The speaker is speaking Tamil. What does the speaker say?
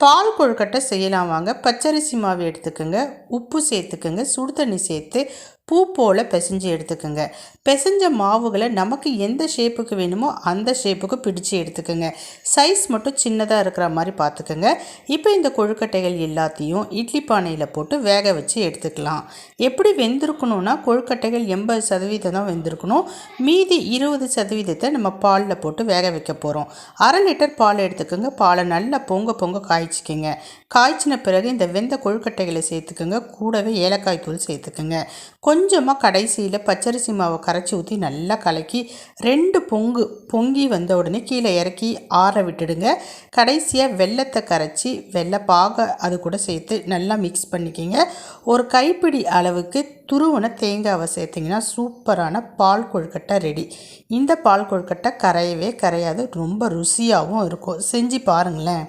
பால் கொழுக்கட்டை செய்யலாம் வாங்க. பச்சரிசி மாவு எடுத்துக்கோங்க, உப்பு சேர்த்துக்கோங்க, சுடு தண்ணி சேர்த்து பூ போல் பிசைஞ்சு எடுத்துக்கோங்க. பிசைஞ்ச மாவுகளை நமக்கு எந்த ஷேப்புக்கு வேணுமோ அந்த ஷேப்புக்கு பிடிச்சி எடுத்துக்கோங்க. சைஸ் மட்டும் சின்னதாக இருக்கிற மாதிரி பார்த்துக்கோங்க. இப்போ இந்த கொழுக்கட்டைகள் எல்லாத்தையும் இட்லி பானையில் போட்டு வேக வச்சு எடுத்துக்கலாம். எப்படி வெந்திருக்கணும்னா கொழுக்கட்டைகள் 80% தான் வெந்திருக்கணும். மீதி 20% நம்ம பாலில் போட்டு வேக வைக்க போகிறோம். 1/2 லிட்டர் பால் எடுத்துக்கோங்க. பாலை நல்லா பொங்க காய்ச்சிக்கோங்க. காய்ச்சின பிறகு இந்த வெந்த கொழுக்கட்டைகளை சேர்த்துக்கோங்க. கூடவே ஏலக்காய் தூள் சேர்த்துக்கோங்க. கொஞ்சமாக கடைசியில் பச்சரிசி மாவை கரைச்சி ஊற்றி நல்லா கலக்கி 2 பொங்கி வந்த உடனே கீழே இறக்கி ஆற விட்டுடுங்க. கடைசியாக வெல்லத்தை கரைச்சி வெல்லைப்பாக அது கூட சேர்த்து நல்லா மிக்ஸ் பண்ணிக்கிங்க. ஒரு கைப்பிடி அளவுக்கு துருவன தேங்காவை சேர்த்திங்கன்னா சூப்பரான பால் கொழுக்கட்டை ரெடி. இந்த பால் கொழுக்கட்டை கரையவே கரையாது, ரொம்ப ருசியாகவும் இருக்கும். செஞ்சு பாருங்களேன்.